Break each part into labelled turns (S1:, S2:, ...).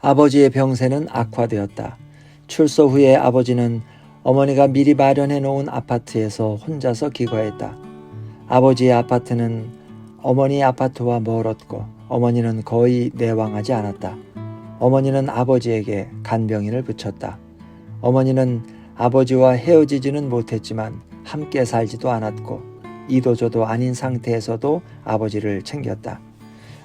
S1: 아버지의 병세는 악화되었다. 출소 후에 아버지는 어머니가 미리 마련해 놓은 아파트에서 혼자서 기거했다. 아버지의 아파트는 어머니 아파트와 멀었고 어머니는 거의 내왕하지 않았다. 어머니는 아버지에게 간병인을 붙였다. 어머니는 아버지와 헤어지지는 못했지만 함께 살지도 않았고 이도저도 아닌 상태에서도 아버지를 챙겼다.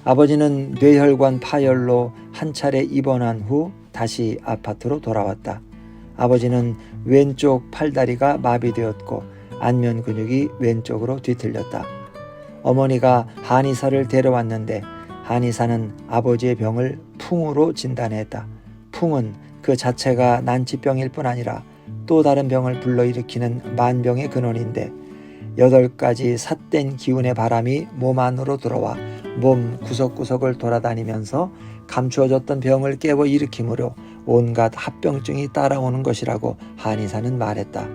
S1: 아버지는 뇌혈관 파열로 한 차례 입원한 후 다시 아파트로 돌아왔다. 아버지는 왼쪽 팔다리가 마비되었고 안면 근육이 왼쪽으로 뒤틀렸다. 어머니가 한의사를 데려왔는데 한의사는 아버지의 병을 풍으로 진단했다. 풍은 그 자체가 난치병일 뿐 아니라 또 다른 병을 불러일으키는 만병의 근원인데 8가지 삿된 기운의 바람이 몸 안으로 들어와 몸 구석구석을 돌아다니면서 감추어졌던 병을 깨워 일으키므로 온갖 합병증이 따라오는 것이라고 한의사는 말했다.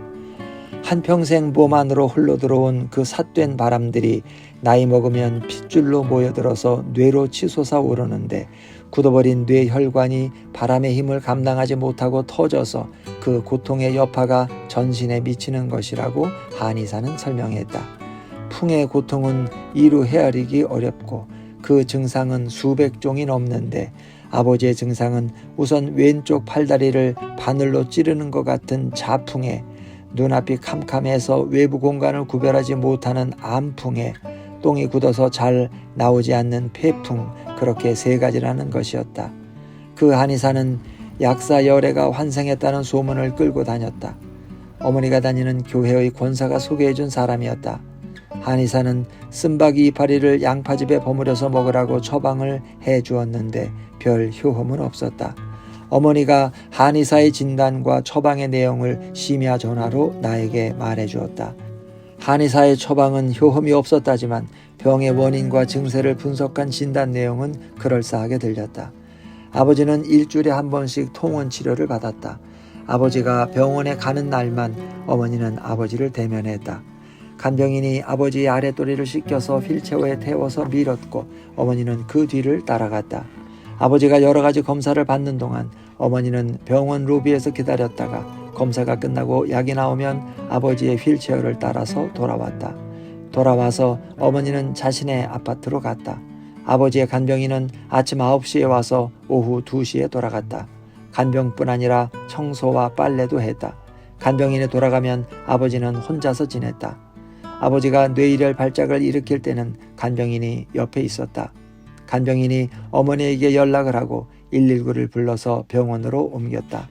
S1: 한평생 몸 안으로 흘러들어온 그 삿된 바람들이 나이 먹으면 핏줄로 모여들어서 뇌로 치솟아 오르는데 굳어버린 뇌혈관이 바람의 힘을 감당하지 못하고 터져서 그 고통의 여파가 전신에 미치는 것이라고 한의사는 설명했다. 풍의 고통은 이루 헤아리기 어렵고 그 증상은 수백 종이 넘는데 아버지의 증상은 우선 왼쪽 팔다리를 바늘로 찌르는 것 같은 자풍에 눈앞이 캄캄해서 외부 공간을 구별하지 못하는 암풍에 똥이 굳어서 잘 나오지 않는 폐풍, 그렇게 3가지라는 것이었다. 그 한의사는 약사 열애가 환생했다는 소문을 끌고 다녔다. 어머니가 다니는 교회의 권사가 소개해준 사람이었다. 한의사는 쓴바귀 이파리를 양파즙에 버무려서 먹으라고 처방을 해주었는데 별 효험은 없었다. 어머니가 한의사의 진단과 처방의 내용을 심야 전화로 나에게 말해주었다. 한의사의 처방은 효험이 없었다지만 병의 원인과 증세를 분석한 진단 내용은 그럴싸하게 들렸다. 아버지는 일주일에 한 번씩 통원 치료를 받았다. 아버지가 병원에 가는 날만 어머니는 아버지를 대면했다. 간병인이 아버지의 아랫도리를 씻겨서 휠체어에 태워서 밀었고 어머니는 그 뒤를 따라갔다. 아버지가 여러 가지 검사를 받는 동안 어머니는 병원 로비에서 기다렸다가 검사가 끝나고 약이 나오면 아버지의 휠체어를 따라서 돌아왔다. 돌아와서 어머니는 자신의 아파트로 갔다. 아버지의 간병인은 아침 9시에 와서 오후 2시에 돌아갔다. 간병뿐 아니라 청소와 빨래도 했다. 간병인이 돌아가면 아버지는 혼자서 지냈다. 아버지가 뇌일혈 발작을 일으킬 때는 간병인이 옆에 있었다. 간병인이 어머니에게 연락을 하고 119를 불러서 병원으로 옮겼다.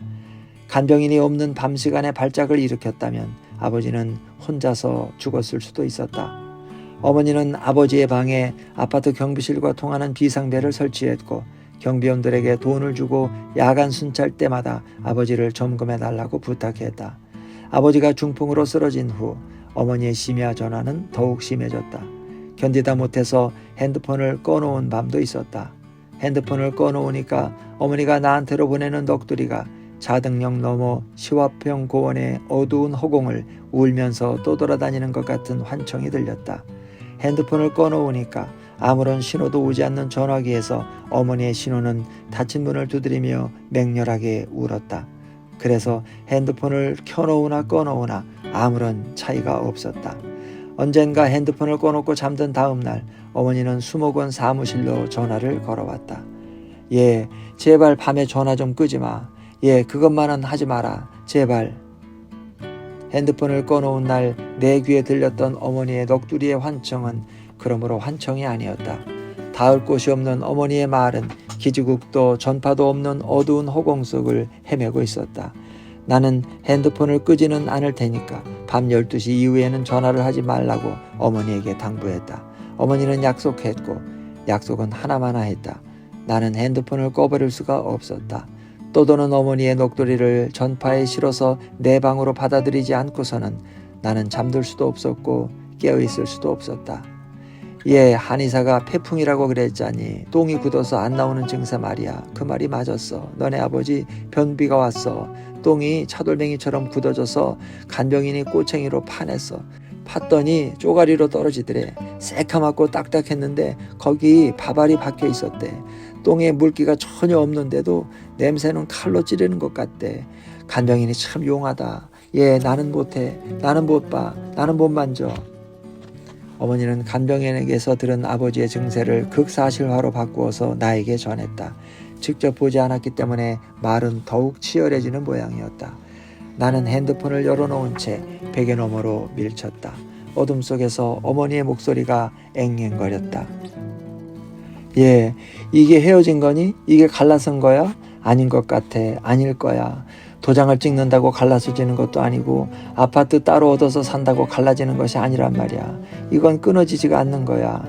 S1: 간병인이 없는 밤 시간에 발작을 일으켰다면 아버지는 혼자서 죽었을 수도 있었다. 어머니는 아버지의 방에 아파트 경비실과 통하는 비상벨을 설치했고 경비원들에게 돈을 주고 야간 순찰 때마다 아버지를 점검해달라고 부탁했다. 아버지가 중풍으로 쓰러진 후 어머니의 심야 전화는 더욱 심해졌다. 견디다 못해서 핸드폰을 꺼놓은 밤도 있었다. 핸드폰을 꺼놓으니까 어머니가 나한테로 보내는 넋두리가 자등령 너머 시화평 고원의 어두운 허공을 울면서 떠돌아다니는 것 같은 환청이 들렸다. 핸드폰을 꺼놓으니까 아무런 신호도 오지 않는 전화기에서 어머니의 신호는 닫힌 문을 두드리며 맹렬하게 울었다. 그래서 핸드폰을 켜놓으나 꺼놓으나 아무런 차이가 없었다. 언젠가 핸드폰을 꺼놓고 잠든 다음 날 어머니는 수목원 사무실로 전화를 걸어왔다. 예, 제발 밤에 전화 좀 끄지 마. 예, 그것만은 하지 마라. 제발. 핸드폰을 꺼놓은 날 내 귀에 들렸던 어머니의 넋두리의 환청은 그러므로 환청이 아니었다. 닿을 곳이 없는 어머니의 말은 기지국도 전파도 없는 어두운 허공 속을 헤매고 있었다. 나는 핸드폰을 끄지는 않을 테니까 밤 12시 이후에는 전화를 하지 말라고 어머니에게 당부했다. 어머니는 약속했고 약속은 하나마나 했다. 나는 핸드폰을 꺼버릴 수가 없었다. 떠도는 어머니의 넋두리를 전파에 실어서 내 방으로 받아들이지 않고서는 나는 잠들 수도 없었고 깨어있을 수도 없었다. 예, 한의사가 폐풍이라고 그랬자니 똥이 굳어서 안 나오는 증세 말이야. 그 말이 맞았어. 너네 아버지 변비가 왔어. 똥이 차돌뱅이처럼 굳어져서 간병인이 꼬챙이로 파냈어. 팠더니 쪼가리로 떨어지더래. 새카맣고 딱딱했는데 거기 밥알이 박혀 있었대. 똥에 물기가 전혀 없는데도 냄새는 칼로 찌르는 것 같대. 간병인이 참 용하다. 예, 나는 못해. 나는 못 봐. 나는 못 만져. 어머니는 간병인에게서 들은 아버지의 증세를 극사실화로 바꾸어서 나에게 전했다. 직접 보지 않았기 때문에 말은 더욱 치열해지는 모양이었다. 나는 핸드폰을 열어놓은 채 베개 너머로 밀쳤다. 어둠 속에서 어머니의 목소리가 앵앵거렸다. 예, 이게 헤어진 거니? 이게 갈라선 거야? 아닌 것 같아. 아닐 거야. 도장을 찍는다고 갈라서지는 것도 아니고 아파트 따로 얻어서 산다고 갈라지는 것이 아니란 말이야. 이건 끊어지지가 않는 거야.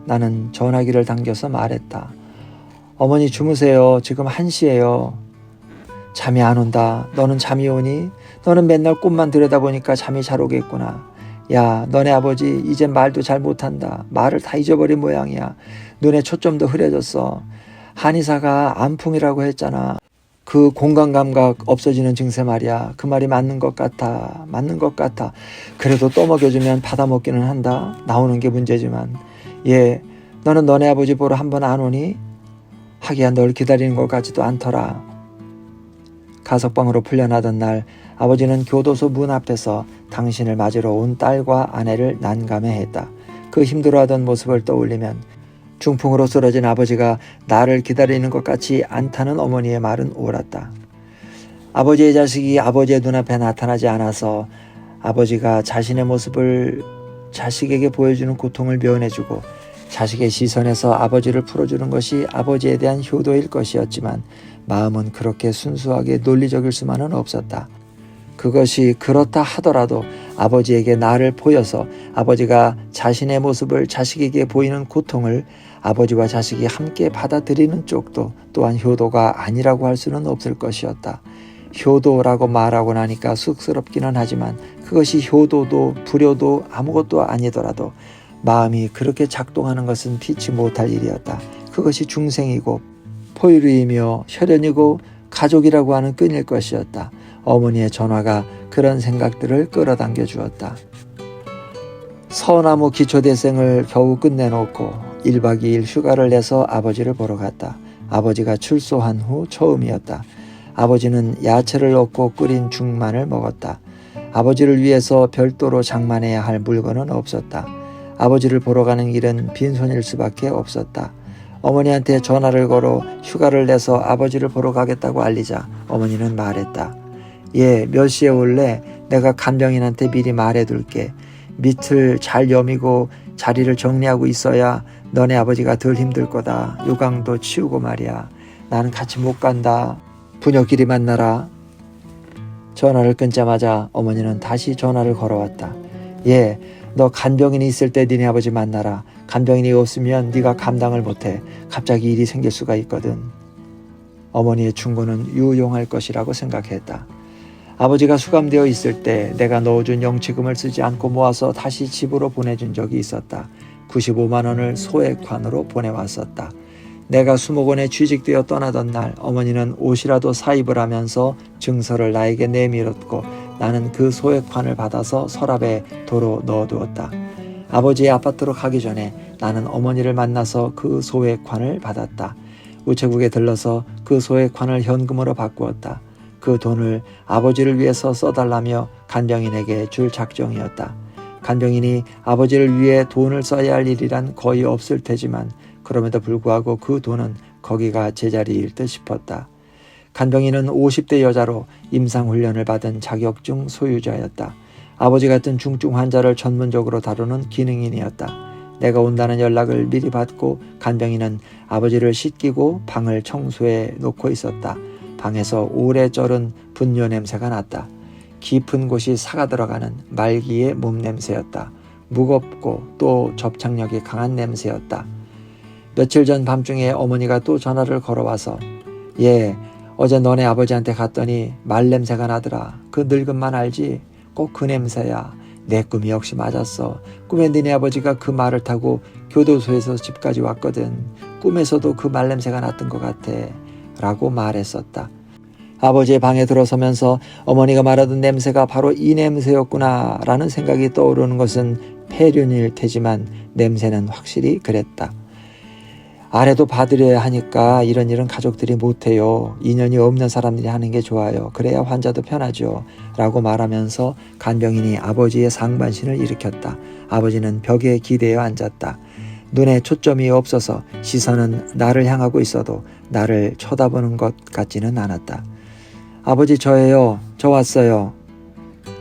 S1: 나는 전화기를 당겨서 말했다. 어머니 주무세요. 지금 1시예요. 잠이 안 온다. 너는 잠이 오니? 너는 맨날 꿈만 들여다보니까 잠이 잘 오겠구나. 야, 너네 아버지 이제 말도 잘 못한다. 말을 다 잊어버린 모양이야. 눈에 초점도 흐려졌어. 한의사가 안풍이라고 했잖아. 그 공간감각 없어지는 증세 말이야. 그 말이 맞는 것 같아. 맞는 것 같아. 그래도 떠먹여주면 받아먹기는 한다. 나오는 게 문제지만. 예, 너는 너네 아버지 보러 한번 안 오니? 하기야 널 기다리는 것 같지도 않더라. 가석방으로 풀려나던 날 아버지는 교도소 문 앞에서 당신을 맞으러 온 딸과 아내를 난감해했다. 그 힘들어하던 모습을 떠올리면 중풍으로 쓰러진 아버지가 나를 기다리는 것 같지 않다는 어머니의 말은 옳았다. 아버지의 자식이 아버지의 눈앞에 나타나지 않아서 아버지가 자신의 모습을 자식에게 보여주는 고통을 묘해주고 자식의 시선에서 아버지를 풀어주는 것이 아버지에 대한 효도일 것이었지만 마음은 그렇게 순수하게 논리적일 수만은 없었다. 그것이 그렇다 하더라도 아버지에게 나를 보여서 아버지가 자신의 모습을 자식에게 보이는 고통을 아버지와 자식이 함께 받아들이는 쪽도 또한 효도가 아니라고 할 수는 없을 것이었다. 효도라고 말하고 나니까 쑥스럽기는 하지만 그것이 효도도 불효도 아무것도 아니더라도 마음이 그렇게 작동하는 것은 피치 못할 일이었다. 그것이 중생이고 포유류이며 혈연이고 가족이라고 하는 끈일 것이었다. 어머니의 전화가 그런 생각들을 끌어당겨 주었다. 서나무 기초대생을 겨우 끝내놓고 1박 2일 휴가를 내서 아버지를 보러 갔다. 아버지가 출소한 후 처음이었다. 아버지는 야채를 넣고 끓인 죽만을 먹었다. 아버지를 위해서 별도로 장만해야 할 물건은 없었다. 아버지를 보러 가는 길은 빈손일 수밖에 없었다. 어머니한테 전화를 걸어 휴가를 내서 아버지를 보러 가겠다고 알리자 어머니는 말했다. 예, 몇 시에 올래? 내가 간병인한테 미리 말해둘게. 밑을 잘 여미고 자리를 정리하고 있어야 너네 아버지가 덜 힘들 거다. 요강도 치우고 말이야. 나는 같이 못 간다. 부녀끼리 만나라. 전화를 끊자마자 어머니는 다시 전화를 걸어왔다. 예, 너 간병인이 있을 때 니네 아버지 만나라. 간병인이 없으면 네가 감당을 못해. 갑자기 일이 생길 수가 있거든. 어머니의 충고는 유용할 것이라고 생각했다. 아버지가 수감되어 있을 때 내가 넣어준 영치금을 쓰지 않고 모아서 다시 집으로 보내준 적이 있었다. 95만 원을 소액환으로 보내왔었다. 내가 수목원에 취직되어 떠나던 날 어머니는 옷이라도 사입을 하면서 증서를 나에게 내밀었고 나는 그 소액환을 받아서 서랍에 도로 넣어두었다. 아버지의 아파트로 가기 전에 나는 어머니를 만나서 그 소액환을 받았다. 우체국에 들러서 그 소액환을 현금으로 바꾸었다. 그 돈을 아버지를 위해서 써달라며 간병인에게 줄 작정이었다. 간병인이 아버지를 위해 돈을 써야 할 일이란 거의 없을 테지만 그럼에도 불구하고 그 돈은 거기가 제자리일 듯 싶었다. 간병인은 50대 여자로 임상훈련을 받은 자격증 소유자였다. 아버지 같은 중증 환자를 전문적으로 다루는 기능인이었다. 내가 온다는 연락을 미리 받고 간병인은 아버지를 씻기고 방을 청소해 놓고 있었다. 방에서 오래 쩔은 분뇨 냄새가 났다. 깊은 곳이 사가 들어가는 말기의 몸 냄새였다. 무겁고 또 접착력이 강한 냄새였다. 며칠 전 밤중에 어머니가 또 전화를 걸어와서 예, 어제 너네 아버지한테 갔더니 말 냄새가 나더라. 그 늙은만 알지? 꼭 그 냄새야. 내 꿈이 역시 맞았어. 꿈에 너네 아버지가 그 말을 타고 교도소에서 집까지 왔거든. 꿈에서도 그 말 냄새가 났던 것 같아. 라고 말했었다. 아버지의 방에 들어서면서 어머니가 말하던 냄새가 바로 이 냄새였구나 라는 생각이 떠오르는 것은 폐륜일 테지만 냄새는 확실히 그랬다. 아래도 봐드려야 하니까 이런 일은 가족들이 못해요. 인연이 없는 사람들이 하는 게 좋아요. 그래야 환자도 편하죠. 라고 말하면서 간병인이 아버지의 상반신을 일으켰다. 아버지는 벽에 기대어 앉았다. 눈에 초점이 없어서 시선은 나를 향하고 있어도 나를 쳐다보는 것 같지는 않았다. 아버지 저예요. 저 왔어요.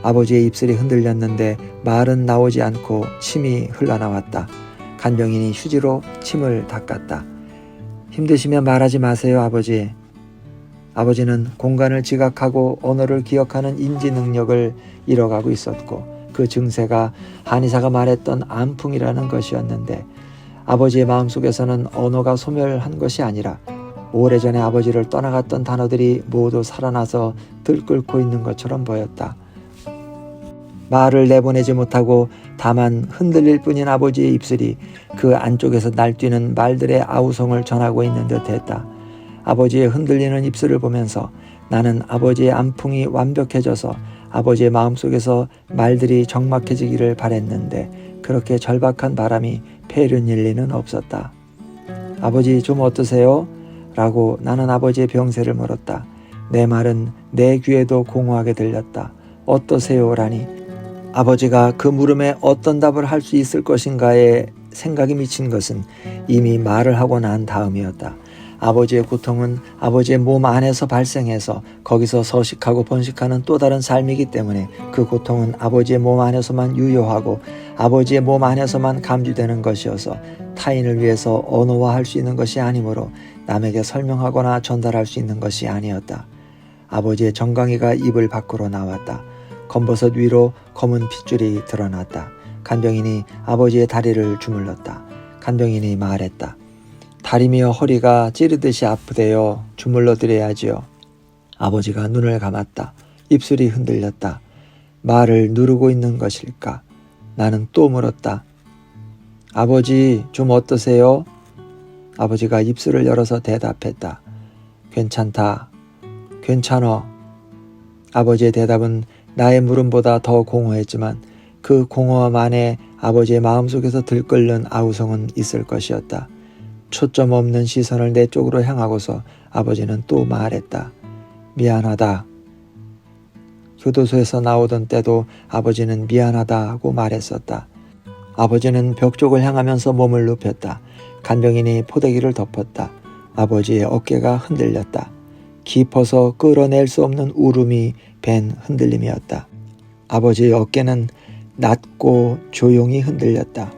S1: 아버지의 입술이 흔들렸는데 말은 나오지 않고 침이 흘러나왔다. 간병인이 휴지로 침을 닦았다. 힘드시면 말하지 마세요, 아버지. 아버지는 공간을 지각하고 언어를 기억하는 인지 능력을 잃어가고 있었고 그 증세가 한의사가 말했던 암풍이라는 것이었는데 아버지의 마음속에서는 언어가 소멸한 것이 아니라 오래전에 아버지를 떠나갔던 단어들이 모두 살아나서 들끓고 있는 것처럼 보였다. 말을 내보내지 못하고 다만 흔들릴 뿐인 아버지의 입술이 그 안쪽에서 날뛰는 말들의 아우성을 전하고 있는 듯했다. 아버지의 흔들리는 입술을 보면서 나는 아버지의 안풍이 완벽해져서 아버지의 마음속에서 말들이 적막해지기를 바랬는데 그렇게 절박한 바람이 폐륜일 리는 없었다. 아버지 좀 어떠세요? 라고 나는 아버지의 병세를 물었다. 내 말은 내 귀에도 공허하게 들렸다. 어떠세요? 라니 아버지가 그 물음에 어떤 답을 할 수 있을 것인가에 생각이 미친 것은 이미 말을 하고 난 다음이었다. 아버지의 고통은 아버지의 몸 안에서 발생해서 거기서 서식하고 번식하는 또 다른 삶이기 때문에 그 고통은 아버지의 몸 안에서만 유효하고 아버지의 몸 안에서만 감지되는 것이어서 타인을 위해서 언어화할 수 있는 것이 아니므로 남에게 설명하거나 전달할 수 있는 것이 아니었다. 아버지의 정강이가 이불 밖으로 나왔다. 검버섯 위로 검은 핏줄이 드러났다. 간병인이 아버지의 다리를 주물렀다. 간병인이 말했다. 다리며 허리가 찌르듯이 아프대요. 주물러 드려야지요. 아버지가 눈을 감았다. 입술이 흔들렸다. 말을 누르고 있는 것일까? 나는 또 물었다. 아버지 좀 어떠세요? 아버지가 입술을 열어서 대답했다. 괜찮다. 괜찮어. 아버지의 대답은 나의 물음보다 더 공허했지만 그 공허함 안에 아버지의 마음속에서 들끓는 아우성은 있을 것이었다. 초점 없는 시선을 내 쪽으로 향하고서 아버지는 또 말했다. 미안하다. 교도소에서 나오던 때도 아버지는 미안하다 하고 말했었다. 아버지는 벽 쪽을 향하면서 몸을 눕혔다. 간병인이 포대기를 덮었다. 아버지의 어깨가 흔들렸다. 깊어서 끌어낼 수 없는 울음이 밴 흔들림이었다. 아버지의 어깨는 낮고 조용히 흔들렸다.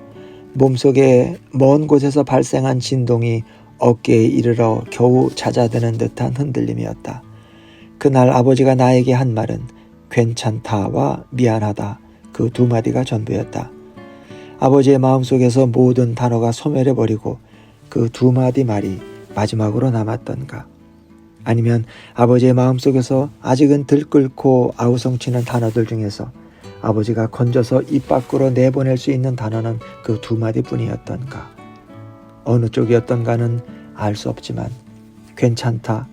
S1: 몸속에 먼 곳에서 발생한 진동이 어깨에 이르러 겨우 잦아드는 듯한 흔들림이었다. 그날 아버지가 나에게 한 말은 괜찮다와 미안하다 그 두 마디가 전부였다. 아버지의 마음속에서 모든 단어가 소멸해버리고 그 두 마디 말이 마지막으로 남았던가. 아니면 아버지의 마음속에서 아직은 들끓고 아우성치는 단어들 중에서 아버지가 건져서 입 밖으로 내보낼 수 있는 단어는 그 두 마디뿐이었던가. 어느 쪽이었던가는 알 수 없지만 괜찮다,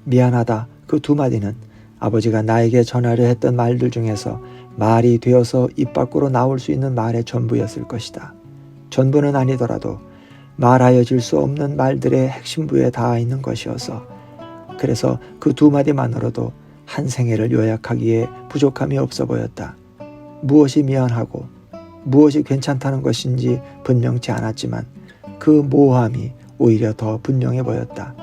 S1: 미안하다 그 두 마디는 아버지가 나에게 전하려 했던 말들 중에서 말이 되어서 입 밖으로 나올 수 있는 말의 전부였을 것이다. 전부는 아니더라도 말하여질 수 없는 말들의 핵심부에 닿아 있는 것이어서 그래서 그 두 마디만으로도 한 생애를 요약하기에 부족함이 없어 보였다. 무엇이 미안하고 무엇이 괜찮다는 것인지 분명치 않았지만 그 모호함이 오히려 더 분명해 보였다.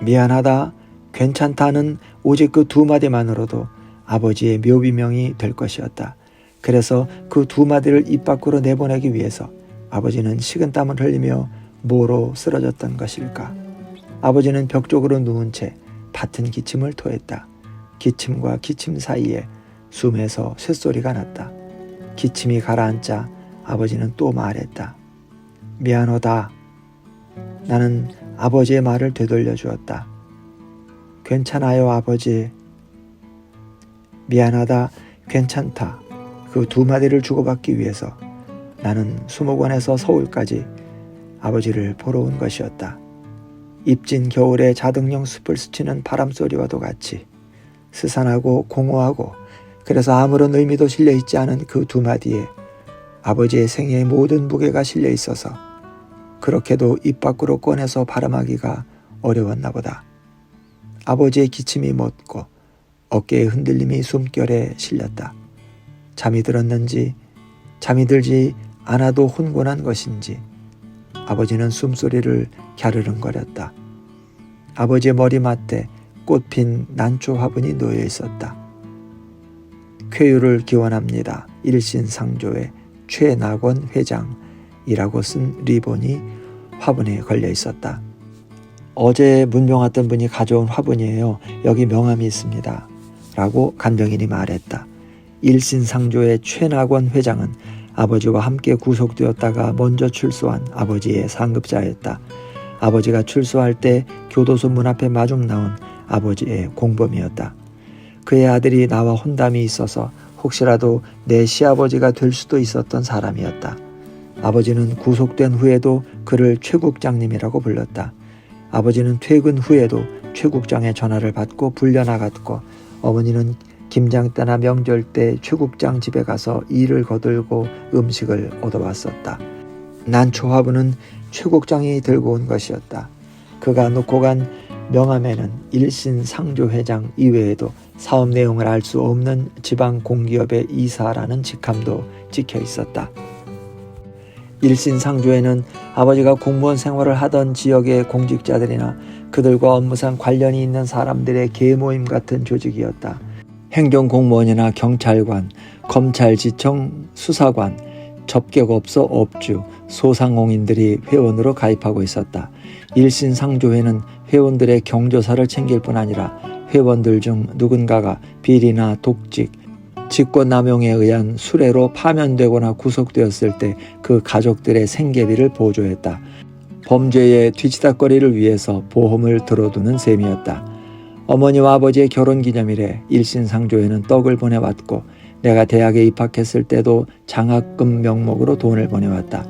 S1: 미안하다, 괜찮다는 오직 그 두 마디만으로도 아버지의 묘비명이 될 것이었다. 그래서 그 두 마디를 입 밖으로 내보내기 위해서 아버지는 식은땀을 흘리며 뭐로 쓰러졌던 것일까? 아버지는 벽 쪽으로 누운 채 밭은 기침을 토했다. 기침과 기침 사이에 숨에서 쇳소리가 났다. 기침이 가라앉자 아버지는 또 말했다. 미안하다. 나는 아버지의 말을 되돌려 주었다. 괜찮아요, 아버지. 미안하다, 괜찮다. 그 두 마디를 주고받기 위해서 나는 수목원에서 서울까지 아버지를 보러 온 것이었다. 입진 겨울에 자등령 숲을 스치는 바람소리와도 같이 스산하고 공허하고 그래서 아무런 의미도 실려있지 않은 그 두 마디에 아버지의 생애의 모든 무게가 실려 있어서 그렇게도 입 밖으로 꺼내서 발음하기가 어려웠나 보다. 아버지의 기침이 멎고 어깨의 흔들림이 숨결에 실렸다. 잠이 들었는지 잠이 들지 않아도 혼곤한 것인지 아버지는 숨소리를 갸르릉거렸다. 아버지의 머리맡에 꽃핀 난초 화분이 놓여 있었다. 쾌유를 기원합니다. 일신상조의 최낙원 회장이라고 쓴 리본이 화분에 걸려 있었다. 어제 문병 왔던 분이 가져온 화분이에요. 여기 명함이 있습니다. 라고 간병인이 말했다. 일신상조의 최낙원 회장은 아버지와 함께 구속되었다가 먼저 출소한 아버지의 상급자였다. 아버지가 출소할 때 교도소 문 앞에 마중 나온 아버지의 공범이었다. 그의 아들이 나와 혼담이 있어서 혹시라도 내 시아버지가 될 수도 있었던 사람이었다. 아버지는 구속된 후에도 그를 최국장님이라고 불렀다. 아버지는 퇴근 후에도 최국장의 전화를 받고 불려나갔고 어머니는 김장 때나 명절 때 최국장 집에 가서 일을 거들고 음식을 얻어왔었다. 난초 화분은 최국장이 들고 온 것이었다. 그가 놓고 간 명함에는 일신상조 회장 이외에도 사업 내용을 알 수 없는 지방 공기업의 이사라는 직함도 찍혀 있었다. 일신상조에는 아버지가 공무원 생활을 하던 지역의 공직자들이나 그들과 업무상 관련이 있는 사람들의 계모임 같은 조직이었다. 행정공무원이나 경찰관, 검찰지청 수사관, 접객업소 업주, 소상공인들이 회원으로 가입하고 있었다. 일신상조회는 회원들의 경조사를 챙길 뿐 아니라 회원들 중 누군가가 비리나 독직, 직권남용에 의한 수뢰로 파면되거나 구속되었을 때 그 가족들의 생계비를 보조했다. 범죄의 뒤치다거리를 위해서 보험을 들어두는 셈이었다. 어머니와 아버지의 결혼기념일에 일신상조회는 떡을 보내왔고 내가 대학에 입학했을 때도 장학금 명목으로 돈을 보내왔다.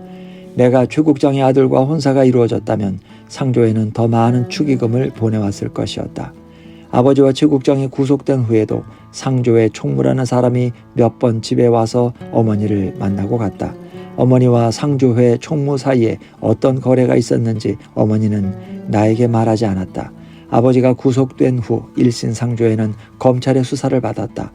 S1: 내가 최국장의 아들과 혼사가 이루어졌다면 상조회는 더 많은 축의금을 보내왔을 것이었다. 아버지와 최국장이 구속된 후에도 상조회 총무라는 사람이 몇 번 집에 와서 어머니를 만나고 갔다. 어머니와 상조회 총무 사이에 어떤 거래가 있었는지 어머니는 나에게 말하지 않았다. 아버지가 구속된 후 일신상조회는 검찰의 수사를 받았다.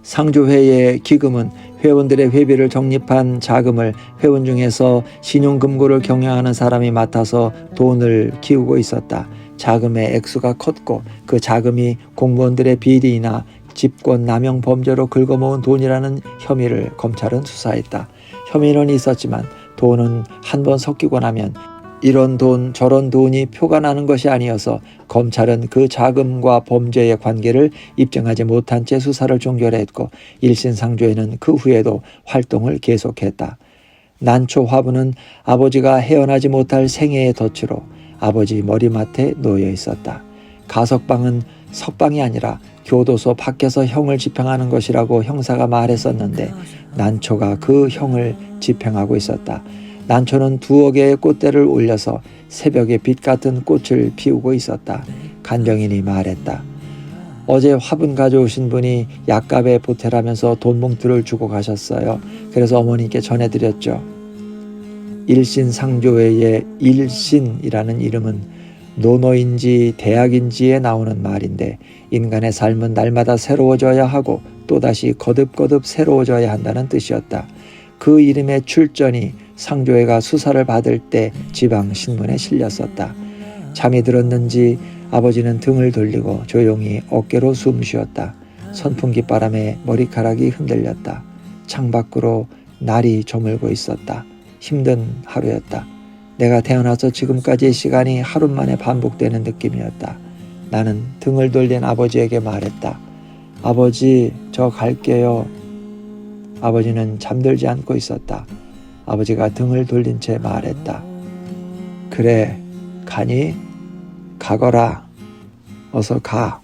S1: 상조회의 기금은 회원들의 회비를 적립한 자금을 회원 중에서 신용금고를 경영하는 사람이 맡아서 돈을 키우고 있었다. 자금의 액수가 컸고 그 자금이 공무원들의 비리나 집권 남용 범죄로 긁어모은 돈이라는 혐의를 검찰은 수사했다. 혐의는 있었지만 돈은 한 번 섞이고 나면 이런 돈 저런 돈이 표가 나는 것이 아니어서 검찰은 그 자금과 범죄의 관계를 입증하지 못한 채 수사를 종결했고 일신상조회는 그 후에도 활동을 계속했다. 난초 화분은 아버지가 헤어나지 못할 생애의 덫으로 아버지 머리맡에 놓여 있었다. 가석방은 석방이 아니라 교도소 밖에서 형을 집행하는 것이라고 형사가 말했었는데 난초가 그 형을 집행하고 있었다. 난초는 2억 개의 꽃대를 올려서 새벽에 빛 같은 꽃을 피우고 있었다. 간병인이 말했다. 어제 화분 가져오신 분이 약값에 보태라면서 돈 봉투를 주고 가셨어요. 그래서 어머니께 전해드렸죠. 일신상조회의 일신이라는 이름은 논어인지 대학인지에 나오는 말인데 인간의 삶은 날마다 새로워져야 하고 또다시 거듭거듭 새로워져야 한다는 뜻이었다. 그 이름의 출전이 상조회가 수사를 받을 때 지방신문에 실렸었다. 잠이 들었는지 아버지는 등을 돌리고 조용히 어깨로 숨 쉬었다. 선풍기 바람에 머리카락이 흔들렸다. 창밖으로 날이 저물고 있었다. 힘든 하루였다. 내가 태어나서 지금까지의 시간이 하루 만에 반복되는 느낌이었다. 나는 등을 돌린 아버지에게 말했다. 아버지, 저 갈게요. 아버지는 잠들지 않고 있었다. 아버지가 등을 돌린 채 말했다. 그래, 가니? 가거라. 어서 가.